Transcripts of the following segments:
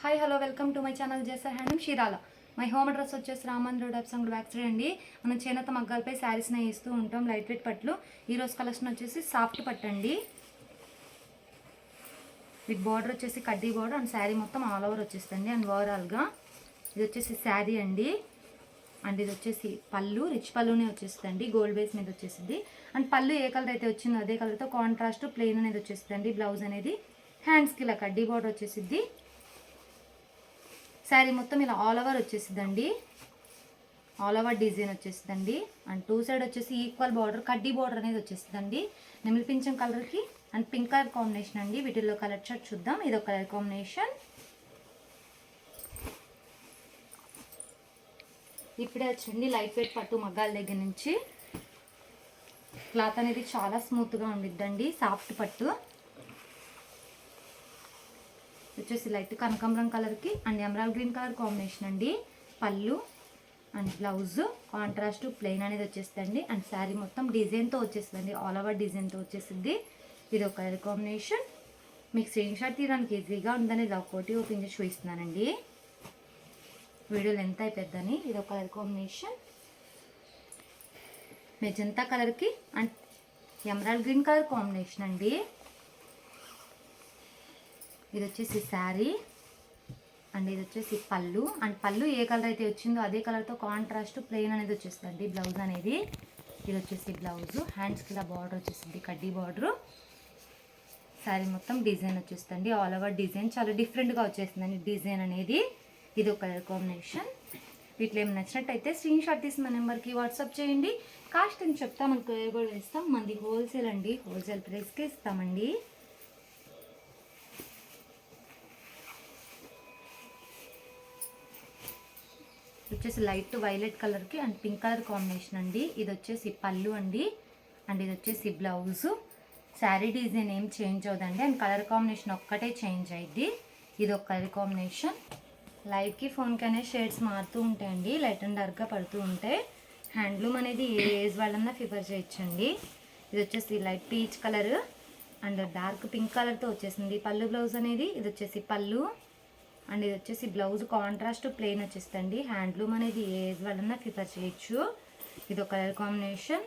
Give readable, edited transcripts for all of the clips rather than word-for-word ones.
Hi hello welcome to my channel జేసర్ handloom Chirala. My home address వచ్చేసి Raman road అప్సంగ్ back side అండి. మనం చేనేత మగ్గాలపై శారీస్ని వేస్తూ ఉంటాం, లైట్ వెయిట్ పట్లు. ఈరోజు కలెక్షన్ వచ్చేసి సాఫ్ట్ పట్టు అండి. విత్ బార్డర్ వచ్చేసి కడ్డీ బార్డర్ అండ్ శారీ మొత్తం ఆల్ ఓవర్ వచ్చేస్తుంది. అండ్ ఓవరాల్గా ఇది వచ్చేసి శారీ అండి. అండ్ ఇది వచ్చేసి పళ్ళు, రిచ్ పళ్ళునే వచ్చేస్తుంది, గోల్డ్ బేస్ మీద వచ్చేసింది. అండ్ పళ్ళు ఏ కలర్ అయితే వచ్చిందో అదే కలర్తో కాంట్రాస్ట్ ప్లెయిన్ అనేది వచ్చేస్తుంది. బ్లౌజ్ అనేది హ్యాండ్స్కి ఇలా కడ్డీ బార్డర్ వచ్చేసిద్ది. శారీ మొత్తం ఇలా ఆల్ ఓవర్ వచ్చేసిందండి, ఆల్ ఓవర్ డిజైన్ వచ్చేసిందండి. అండ్ టూ సైడ్ వచ్చేసి ఈక్వల్ బార్డర్ కడ్డీ బార్డర్ అనేది వచ్చేసిందండి. నెమిలి పింఛం కలర్కి అండ్ పింక్ కలర్ కాంబినేషన్ అండి. వీటిల్లో కలర్ చార్ట్ చూద్దాం. ఇది ఒక కలర్ కాంబినేషన్. ఇప్పుడే వచ్చింది లైట్ వెయిట్ పట్టు మగ్గాల దగ్గర నుంచి. క్లాత్ అనేది చాలా స్మూత్గా ఉండిద్దండి, సాఫ్ట్ పట్టు. వచ్చేసి లైట్ కనకాంబరం కలర్కి and emerald green colour combination అండి. పళ్ళు అండ్ బ్లౌజ్ కాంట్రాస్ట్ ప్లెయిన్ అనేది వచ్చేస్తుంది. అండ్ శారీ మొత్తం డిజైన్తో వచ్చేస్తుంది, ఆల్ ఓవర్ డిజైన్తో వచ్చేసింది. ఇది ఒక కలర్ కాంబినేషన్. మీకు స్క్రీన్ షాట్ తీయడానికి ఈజీగా ఉందని ఇలా ఒకటి ఓపెన్ చేసి చూపిస్తున్నానండి. వీడియోలు ఎంత అయిపోద్దని. ఇది ఒక కలర్ కాంబినేషన్. మెజంతా కలర్కి and emerald green colour combination అండి. ఇది వచ్చేసి శారీ అండ్ ఇది వచ్చేసి పళ్ళు. అండ్ పళ్ళు ఏ కలర్ అయితే వచ్చిందో అదే కలర్తో కాంట్రాస్ట్ ప్లెయిన్ అనేది వచ్చేస్తుంది బ్లౌజ్ అనేది. ఇది వచ్చేసి బ్లౌజ్ హ్యాండ్స్కి ఇలా బార్డర్ వచ్చేసింది, కడ్డీ బార్డరు. శారీ మొత్తం డిజైన్ వచ్చేస్తుంది, ఆల్ ఓవర్ డిజైన్ చాలా డిఫరెంట్గా వచ్చేసిందండి డిజైన్ అనేది. ఇది ఒక కలర్ కాంబినేషన్. వీటిలో ఏమి నచ్చినట్టయితే స్క్రీన్ షాట్ తీసి మా నెంబర్కి వాట్సాప్ చేయండి. కాస్ట్ అని చెప్తా, మనకు కూడా ఇస్తాం. మనది హోల్సేల్ అండి, హోల్సేల్ ప్రైస్కి ఇస్తామండి. వచ్చేసి లైట్ వైలెట్ కలర్కి అండ్ పింక్ కలర్ కాంబినేషన్ అండి. ఇది వచ్చేసి పళ్ళు అండి. అండ్ ఇది వచ్చేసి బ్లౌజ్. శారీ డిజైన్ ఏం చేంజ్ అవుదండి, అండ్ కలర్ కాంబినేషన్ ఒక్కటే చేంజ్ అయ్యిద్ది. ఇది ఒక కలర్ కాంబినేషన్. లైవ్కి ఫోన్కి అనేది షేడ్స్ మారుతూ ఉంటాయండి, లైట్ అండ్ డార్క్గా పడుతూ ఉంటాయి. హ్యాండ్లూమ్ అనేది ఏ ఏజ్ వాళ్ళన్నా ప్రిఫర్ చేయొచ్చండి. ఇది వచ్చేసి light peach colour and dark pink కలర్తో వచ్చేసింది పళ్ళు బ్లౌజ్ అనేది. ఇది వచ్చేసి పళ్ళు అండ్ ఇది వచ్చేసి బ్లౌజ్ కాంట్రాస్ట్ ప్లెయిన్ వచ్చేస్తుంది. హ్యాండ్లూమ్ అనేది ఏ ఏజ్ వాళ్ళన్నా ప్రిఫర్ చేయొచ్చు. ఇది ఒక కలర్ కాంబినేషన్.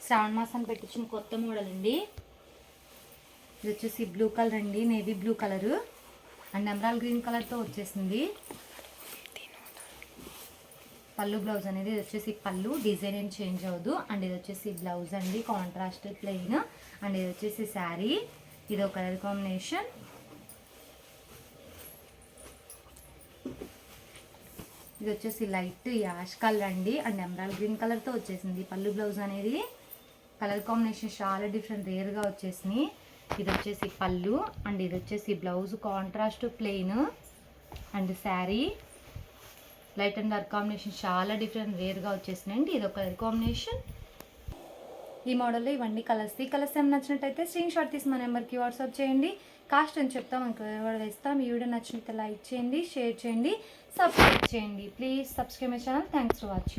శ్రావణ మాసం పెట్టించిన కొత్త మోడల్ అండి. ఇది వచ్చేసి బ్లూ కలర్ అండి, navy blue colour and emerald green కలర్తో వచ్చేసింది. పళ్ళు బ్లౌజ్ అనేది ఇది వచ్చేసి పళ్ళు డిజైన్ ఏం చేంజ్ అవ్వదు. అండ్ ఇది వచ్చేసి బ్లౌజ్ అండి, కాంట్రాస్ట్ ప్లెయిన్. అండ్ ఇది వచ్చేసి శారీ. ఇది ఒక కలర్ కాంబినేషన్. ఇది వచ్చేసి లైట్ యాష్ కలర్ అండి అండ్ ఎమరాల్డ్ గ్రీన్ కలర్తో వచ్చేసింది పళ్ళు బ్లౌజ్ అనేది. కలర్ కాంబినేషన్ చాలా డిఫరెంట్ రేర్గా వచ్చేసింది. ఇది వచ్చేసి పళ్ళు అండ్ ఇది వచ్చేసి blouse contrast plain and sari. Light and dark combination చాలా డిఫరెంట్ రేర్గా వచ్చేసినాయండి. ఇది ఒక కలర్ కాంబినేషన్. ఈ మోడల్లో ఇవన్నీ కలర్స్. ఈ కలర్స్ ఏమైనా నచ్చినట్టయితే స్క్రీన్ షాట్ తీసి మా నెంబర్కి వాట్సాప్ చేయండి. కాస్ట్ అని చెప్తాం, మనకు కూడా వేస్తాం. ఈ వీడియో నచ్చినట్లయితే లైక్ చేయండి, షేర్ చేయండి, సబ్స్క్రైబ్ చేయండి. Please subscribe my channel. Thanks for watching.